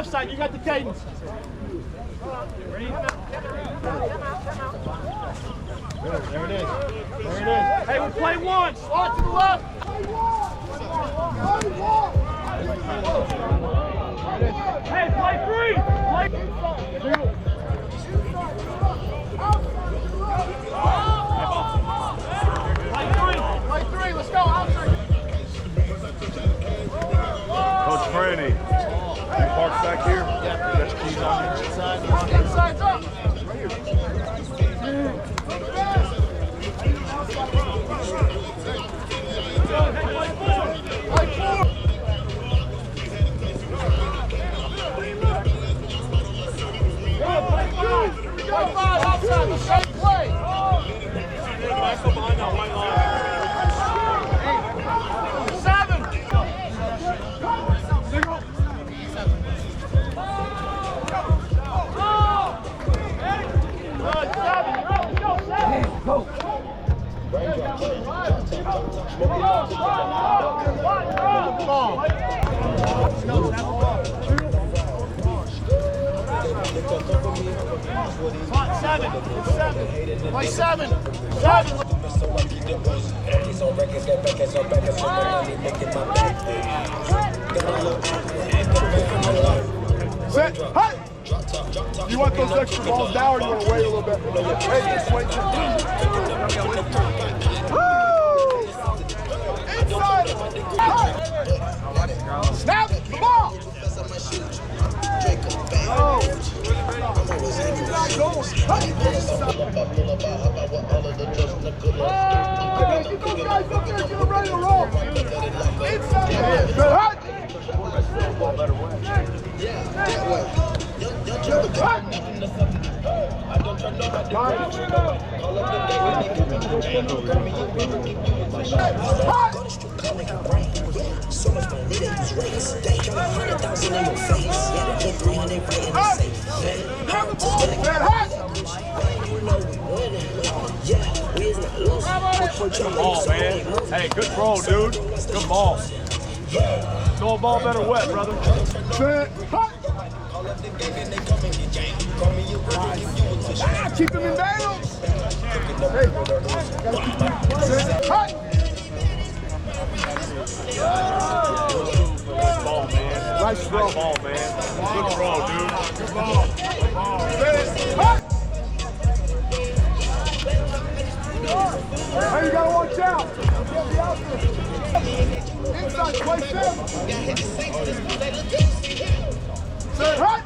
left side. You got the cadence. There it is. There it is. Hey, we play one. Slot to the left. Hey, play three. Play two. Play three. Let's go. Outside. Coach Franny, you parked back here? Yeah. That's keys on the inside. Inside's up. Play seven. Set. Hey! You want those extra balls now or you want to wait a little bit? Hey, just wait. Woo! Inside! Hey! Snap the ball! Oh! He's not going. Hey! Get those guys up there, get them ready to roll. Inside! Hey! So much money they use race. They got 100,000 in your face. Yeah, they put 300 right in the safe. You know we winning. Yeah, we is not losing. Good ball, man. Hey, good throw, dude. Good ball. Throw a ball better wet, brother. Keep him in bounds. Hey. Nice ball, man. Nice throw. Nice ball, man. Good throw, dude. Good ball. Good ball. Hey, you gotta watch out. Inside, play seven. Set, hut.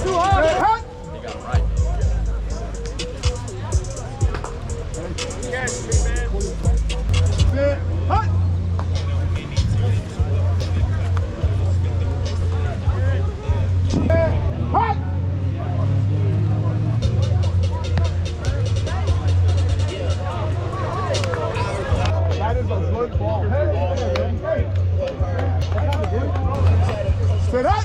Too hard. Set, hut. You got it right. Set, hut. Set, hut. That is a good ball. Hey. Set up.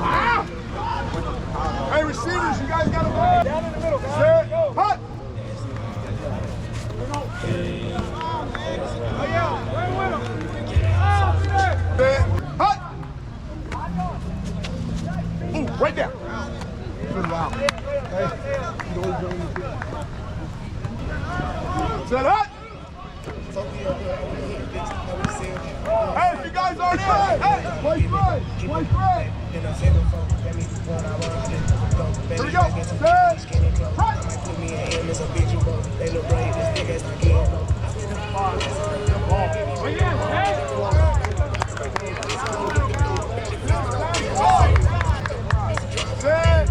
Ah! Hey, receivers, you guys got to ball. Down in the middle. Set. Hut. Oh, yeah. Right with him. Set. Hut. Ooh, right down. Good round. Hey. Set up. Hey, if you guys aren't in, hey, play three. Play three. Here we go. Set. Right. Set.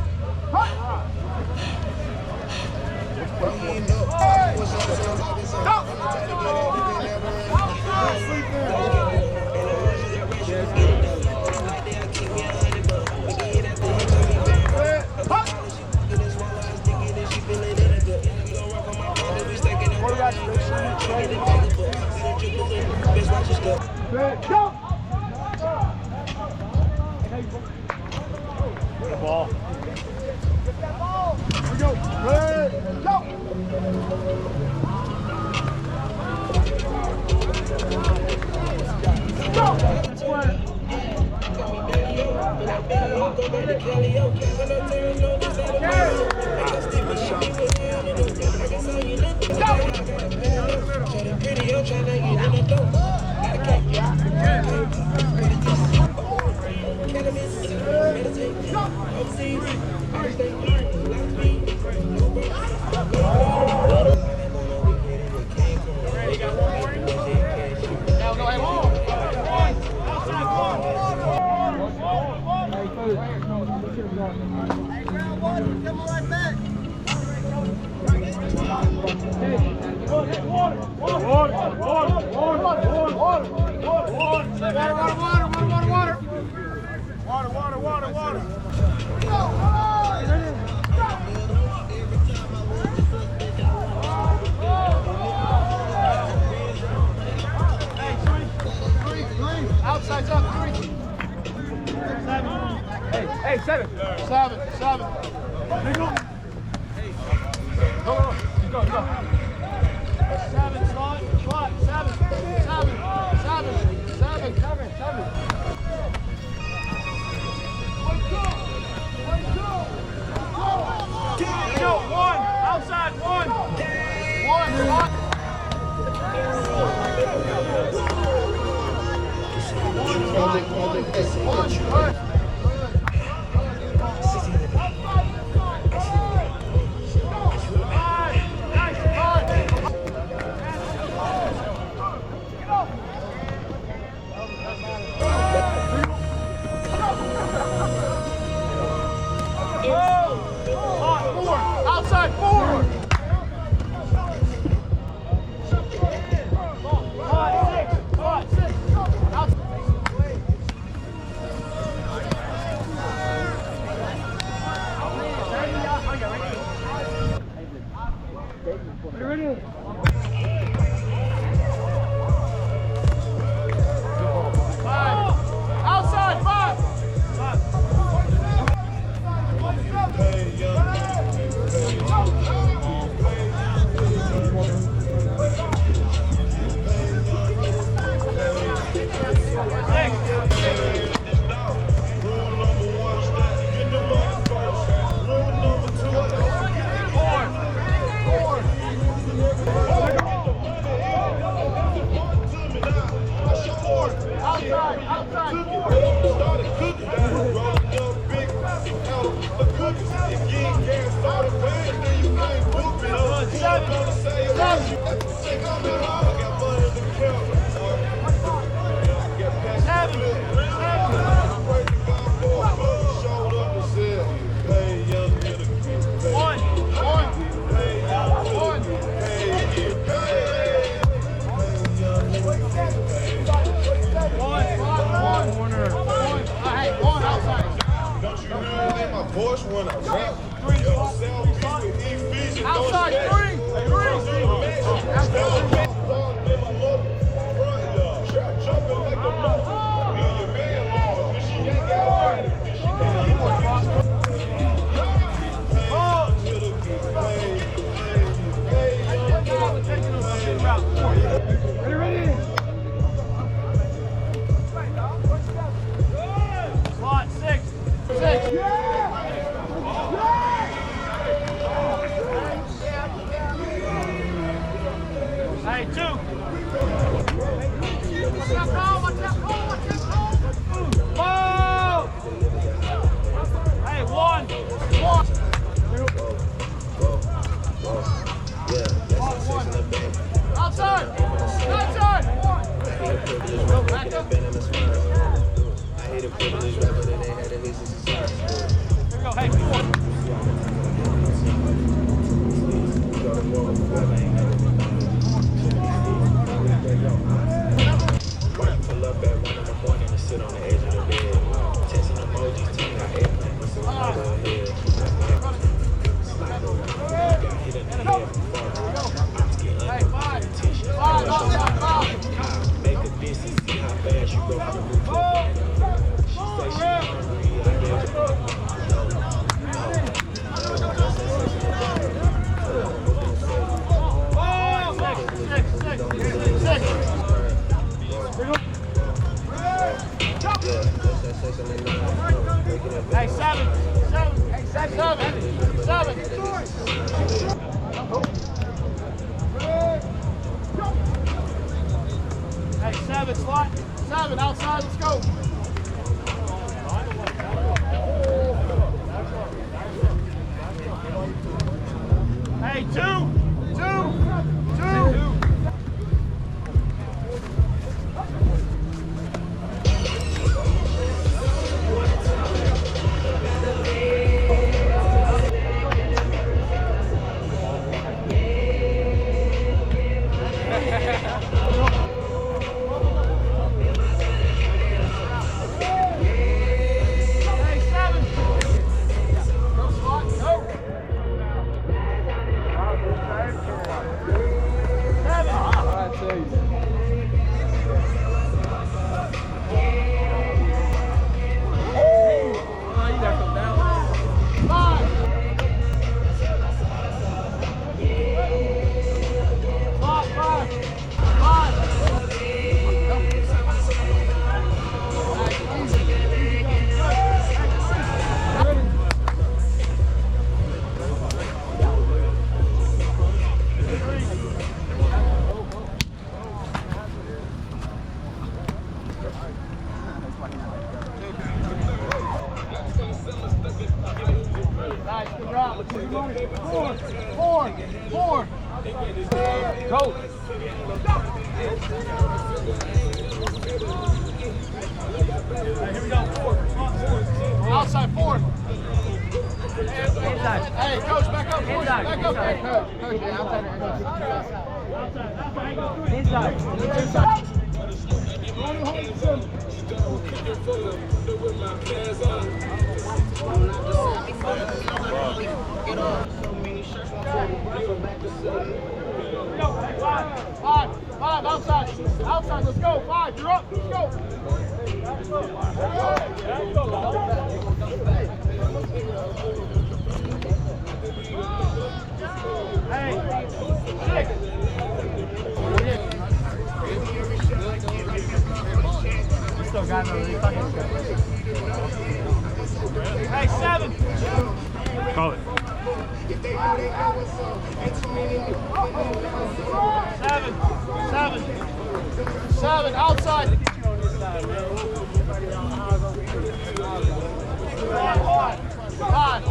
Good ball. Get that ball. Here we go. Ready? Outside's up, 3. 7. 7. Go. 7, slot, 7. 1, outside, 1. 1, slot. Outside, 4. Four. Go. Right, here we go. Four. Outside 4. Inside. Hey, coach, back up. Inside. Back up. Inside. Hey, coach, outside. Inside. Five, outside, let's go, 5, you're up, let's go. Hey, 6. We still got no fucking Hey, 7. Call it. 7, outside. 5.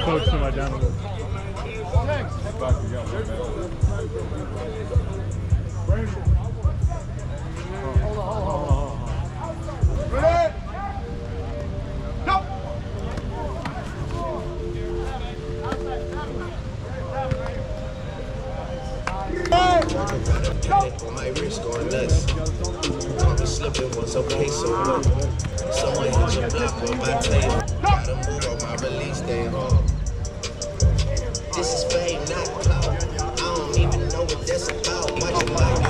Coach to my down. Ready? Go! On my wrist going nuts. Caught me slipping once, okay, so what? Someone hit your block on my table. Gotta move on my release day home. This is fame, not clout. I don't even know what that's about. Watch it like